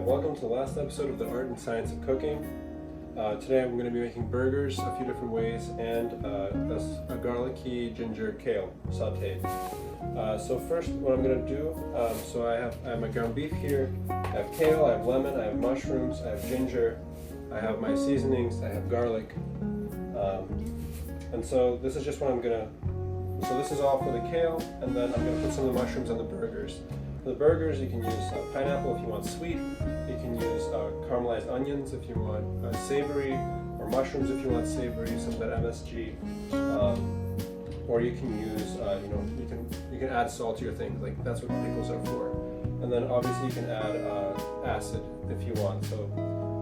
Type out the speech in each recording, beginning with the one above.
welcome to the last episode of the Art and Science of Cooking. Today I'm going to be making burgers a few different ways and a garlicky ginger kale sauteed. So first what I'm going to do, so I have my ground beef here, I have kale, I have lemon, I have mushrooms, I have ginger, I have my seasonings, I have garlic, and so this is just what I'm going to, so this is all for the kale, and then I'm going to put some of the mushrooms on the burgers. For the burgers, you can use pineapple if you want sweet. You can use caramelized onions if you want savory, or mushrooms if you want savory, some of that MSG. Or you can use, you can add salt to your thing. Like that's what pickles are for. And then obviously you can add acid if you want. So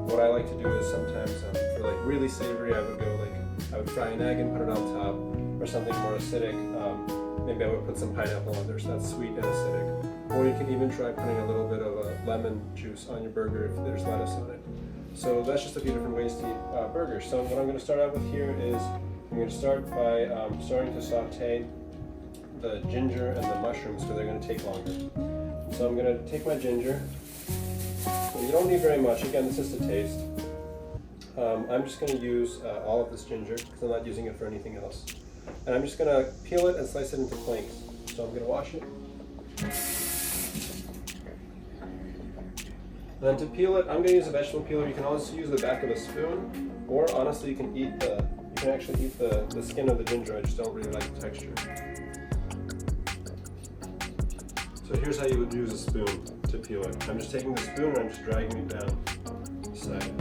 what I like to do is sometimes for like really savory, I would fry an egg and put it on top, or something more acidic. Maybe I would put some pineapple on there, so that's sweet and acidic. Or you can even try putting a little bit of lemon juice on your burger if there's lettuce on it. So that's just a few different ways to eat burgers. So what I'm going to start out with here is I'm going to start by starting to saute the ginger and the mushrooms because they're going to take longer. So I'm going to take my ginger. You don't need very much. Again, this is to taste. I'm just going to use all of this ginger because I'm not using it for anything else. And I'm just going to peel it and slice it into planks. So I'm going to wash it. And then to peel it, I'm going to use a vegetable peeler. You can also use the back of a spoon, or honestly, you can actually eat the skin of the ginger. I just don't really like the texture. So here's how you would use a spoon to peel it. I'm just taking the spoon and I'm just dragging it down the side.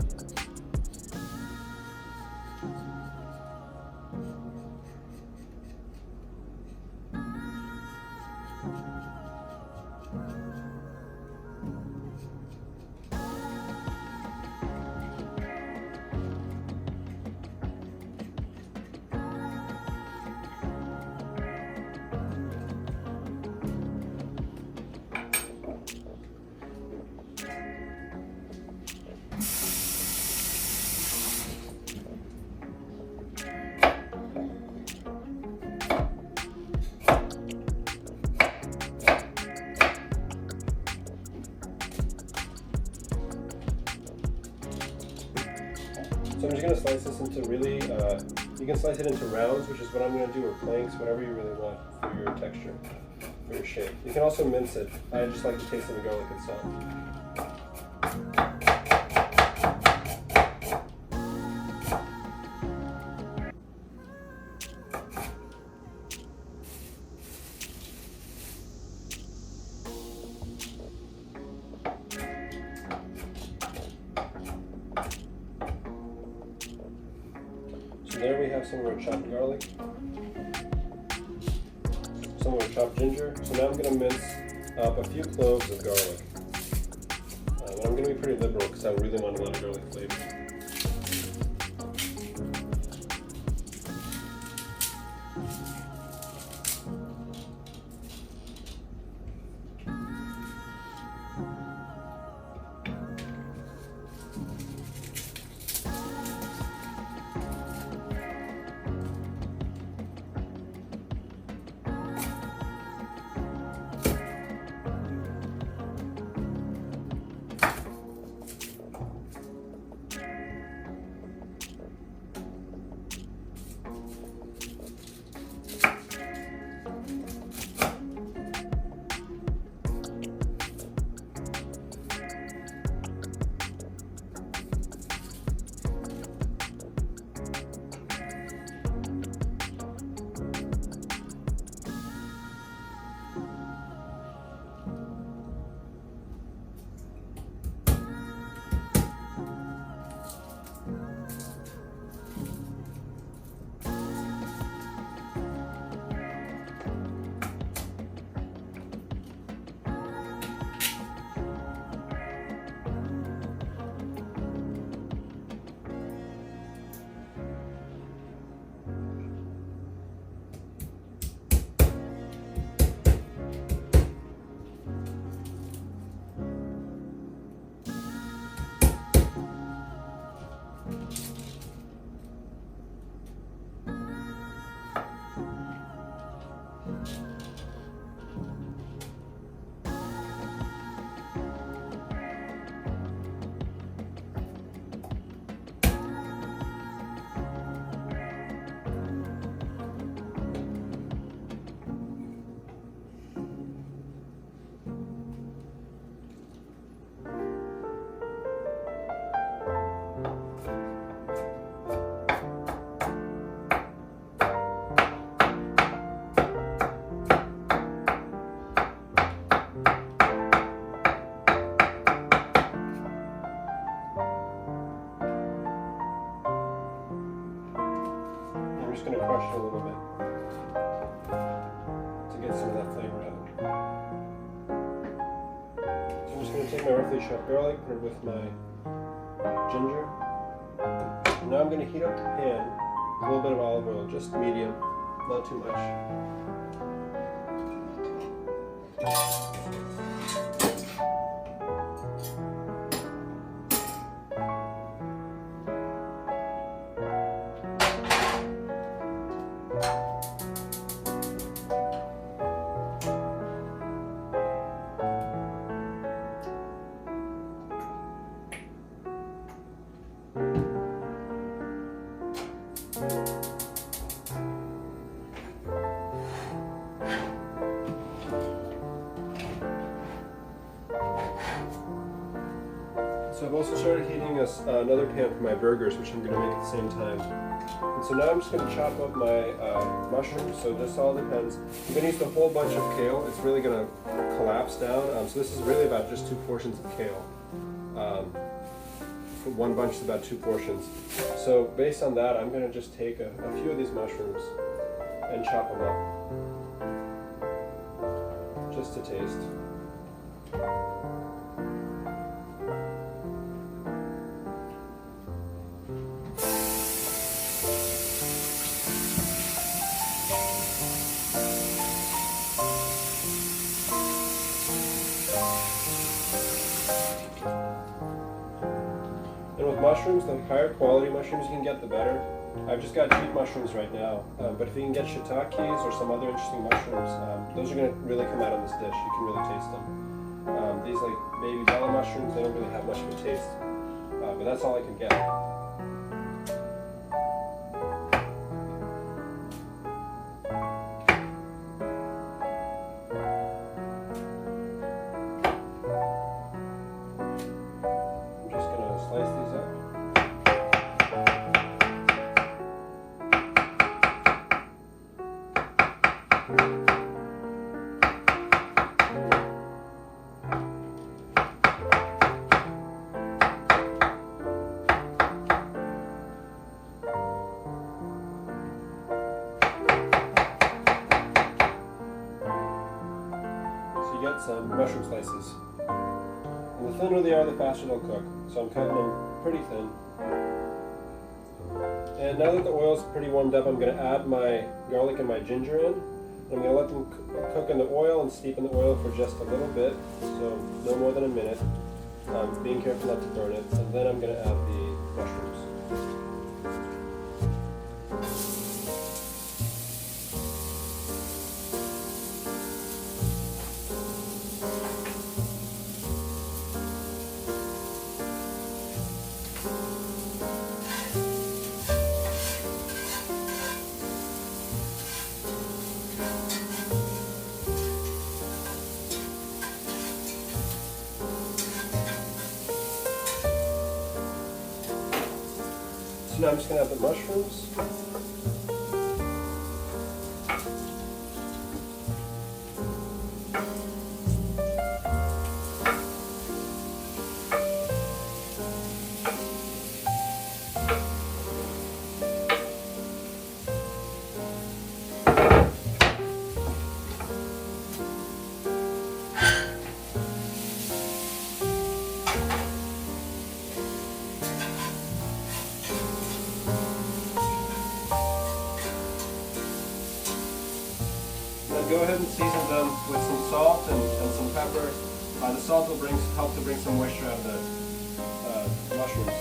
So I'm just going to slice this into you can slice it into rounds, which is what I'm going to do, or planks, whatever you really want for your texture, for your shape. You can also mince it. I just like the taste of the garlic itself. So there we have some of our chopped garlic, some of our chopped ginger. So now I'm going to mince up a few cloves of garlic. And I'm going to be pretty liberal because I really want a lot of garlic flavor. some of that flavor out. So I'm just going to take my roughly chopped garlic, put it with my ginger. Now I'm going to heat up the pan, a little bit of olive oil, just medium, not too much. So I've also started heating another pan for my burgers, which I'm going to make at the same time. And so now I'm just going to chop up my mushrooms. So this all depends. I'm going to use the whole bunch of kale. It's really going to collapse down. So this is really about just 2 portions of kale. One bunch is about 2 portions. So based on that, I'm going to just take a few of these mushrooms and chop them up, just to taste. And with mushrooms, the higher quality mushrooms you can get, the better. I've just got cheap mushrooms right now, but if you can get shiitakes or some other interesting mushrooms, those are going to really come out on this dish. You can really taste them. These like baby bella mushrooms, they don't really have much of a taste, but that's all I could get. Slice these up. So you get some mushroom slices. And the thinner they are, the faster they'll cook. So I'm cutting them pretty thin. And now that the oil's pretty warmed up, I'm going to add my garlic and my ginger in. I'm going to let them cook in the oil and steep in the oil for just a little bit, so no more than a minute. Being careful not to burn it. And then I'm going to add the mushrooms. So now I'm just going to add the mushrooms. Go ahead and season them with some salt and some pepper. The salt will help to bring some moisture out of the mushrooms.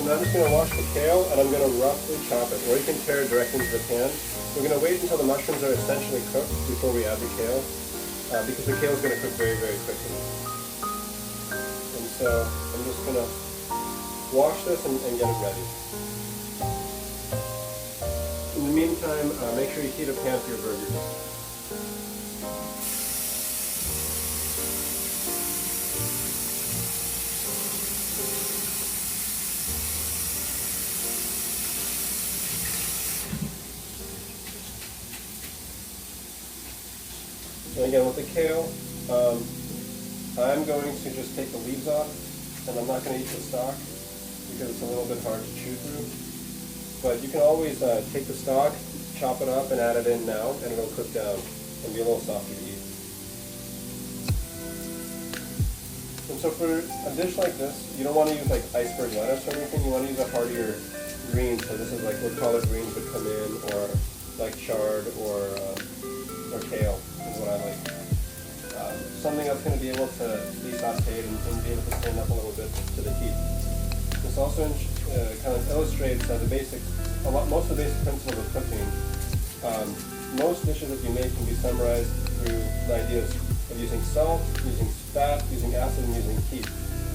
So now I'm just going to wash the kale and I'm going to roughly chop it, or you can tear it directly into the pan. We're going to wait until the mushrooms are essentially cooked before we add the kale, because the kale is going to cook very, very quickly. And so I'm just going to wash this and get it ready. In the meantime, make sure you heat a pan for your burgers. And again, with the kale, I'm going to just take the leaves off, and I'm not going to eat the stalk because it's a little bit hard to chew through. But you can always take the stalk, chop it up, and add it in now, and it'll cook down and be a little softer to eat. And so for a dish like this, you don't want to use like iceberg lettuce or anything. You want to use a heartier green. So this is like what collard greens would come in, or like chard or kale is what I like. Something that's going to be able to be sauteed and be able to stand up a little bit to the heat. This also kind of illustrates most of the basic principles of cooking. Most dishes that you make can be summarized through the ideas of using salt, using fat, using acid, and using heat.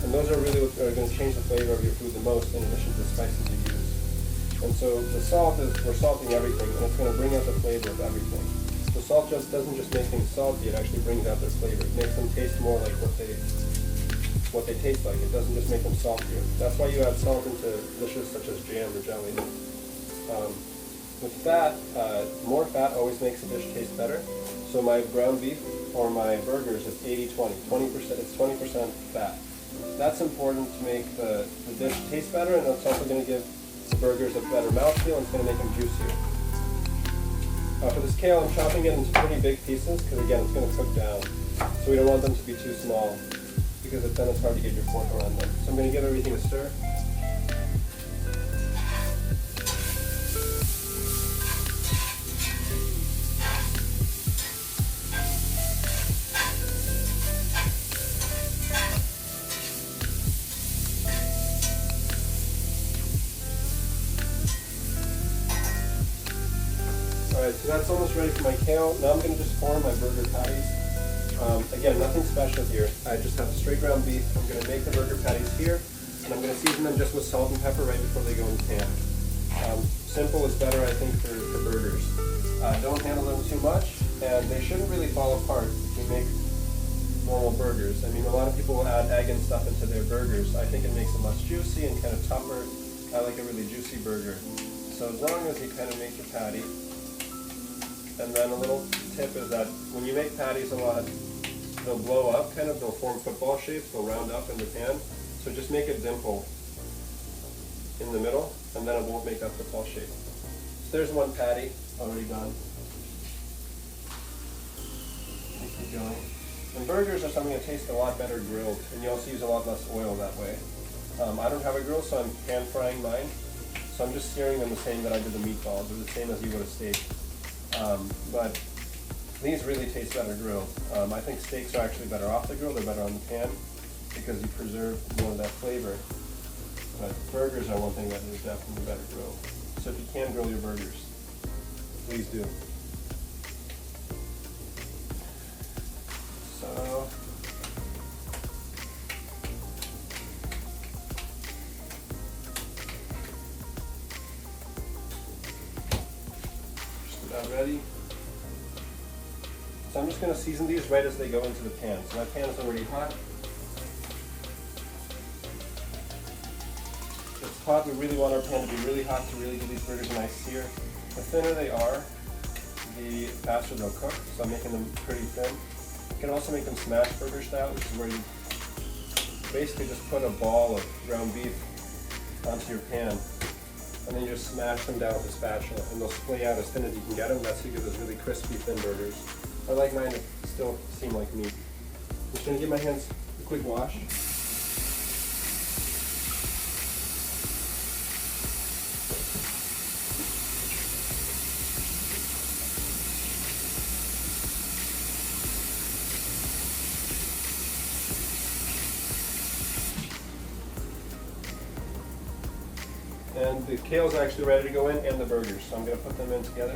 And those are really what are going to change the flavor of your food the most, in addition to the spices you use. And so the salt is, we're salting everything, and it's going to bring out the flavor of everything. The salt doesn't just make things salty, it actually brings out their flavor. It makes them taste more like what they taste like. It doesn't just make them saltier. That's why you add salt into dishes such as jam or jelly. With fat, more fat always makes a dish taste better. So my ground beef or my burgers is 80-20. 20%, it's 20% fat. That's important to make the dish taste better, and it's also going to give the burgers a better mouthfeel, and it's going to make them juicier. For this kale, I'm chopping it into pretty big pieces because, again, it's going to cook down. So we don't want them to be too small because then it's hard to get your fork around them. So I'm going to give everything a stir. Alright, so that's almost ready for my kale. Now I'm going to just form my burger patties. Again, nothing special here. I just have straight ground beef. I'm going to make the burger patties here, and I'm going to season them just with salt and pepper right before they go in the pan. Simple is better, I think, for burgers. Don't handle them too much, and they shouldn't really fall apart if you make normal burgers. I mean, a lot of people will add egg and stuff into their burgers. I think it makes them less juicy and kind of tougher. I like a really juicy burger. So as long as you kind of make your patty. And then a little tip is that when you make patties a lot, they'll blow up, they'll form football shapes, they'll round up in the pan. So just make a dimple in the middle, and then it won't make that football shape. So there's one patty already done. Keep going. And burgers are something that tastes a lot better grilled, and you also use a lot less oil that way. I don't have a grill, so I'm pan frying mine. So I'm just searing them the same that I did the meatballs. They're the same as you would a steak. But these really taste better grilled. I think steaks are actually better off the grill, they're better on the pan because you preserve more of that flavor. But burgers are one thing that is definitely better grilled. So if you can grill your burgers, please do. So, ready. So I'm just going to season these right as they go into the pan. So my pan is already hot. It's hot. We really want our pan to be really hot to really give these burgers a nice sear. The thinner they are, the faster they'll cook. So I'm making them pretty thin. You can also make them smash burger style, which is where you basically just put a ball of ground beef onto your pan, and then you just smash them down with a spatula, and they'll splay out as thin as you can get them. That's to give those really crispy, thin burgers. I like mine to still seem like meat. I'm just going to give my hands a quick wash. And the kale's actually ready to go in, and the burgers. So I'm going to put them in together.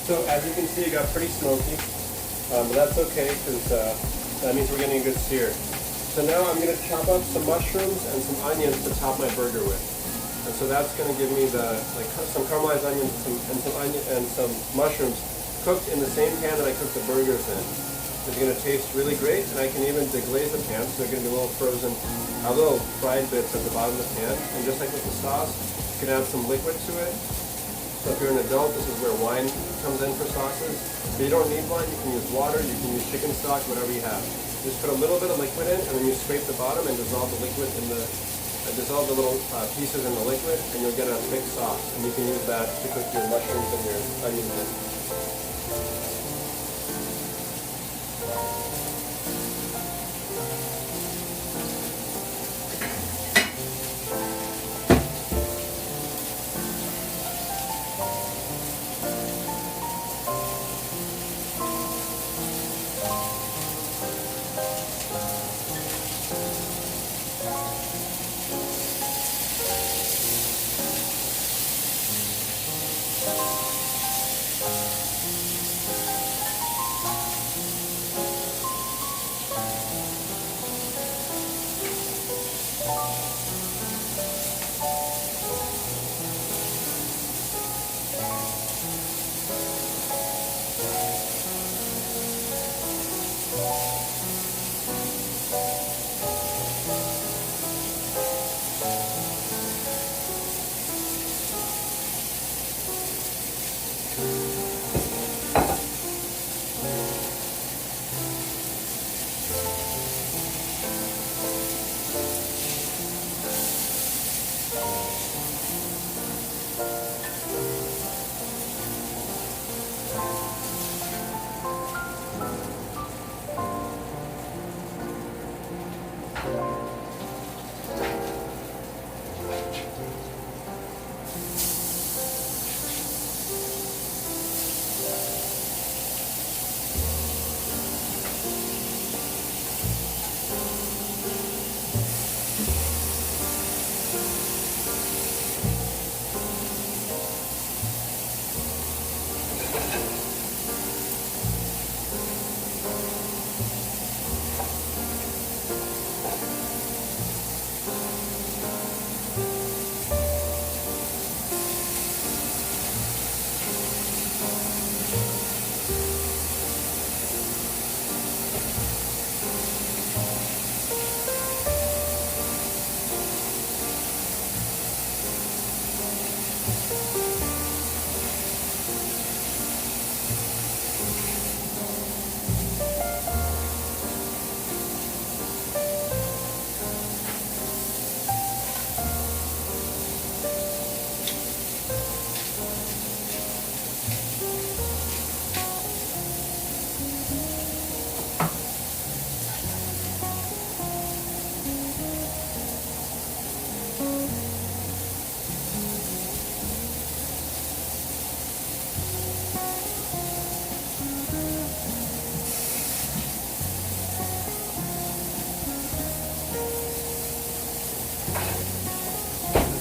So as you can see, it got pretty smoky, but that's okay because that means we're getting a good sear. So now I'm going to chop up some mushrooms and some onions to top my burger with. And so that's going to give me some caramelized onions and some mushrooms cooked in the same pan that I cooked the burgers in. It's going to taste really great, and I can even deglaze the pan, so they're going to be little fried bits at the bottom of the pan. And just like with the sauce, you can add some liquid to it. So if you're an adult, this is where wine comes in for sauces. But you don't need wine, you can use water, you can use chicken stock, whatever you have. Just put a little bit of liquid in, and then you scrape the bottom and dissolve the liquid in the dissolve the little pieces in the liquid, and you'll get a thick sauce. And you can use that to cook your mushrooms and your onions in.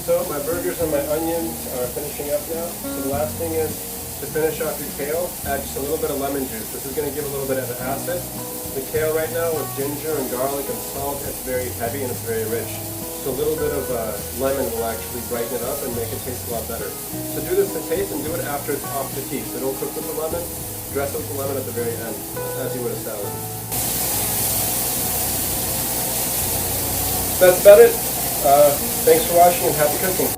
So my burgers and my onions are finishing up now. So the last thing is to finish off your kale, add just a little bit of lemon juice. This is going to give a little bit of acid. The kale right now with ginger and garlic and salt, it's very heavy and it's very rich. So a little bit of lemon will actually brighten it up and make it taste a lot better. So do this to taste and do it after it's off the heat. So don't cook with the lemon, dress it with the lemon at the very end, as you would a salad. That's about it. Thanks for watching and happy cooking.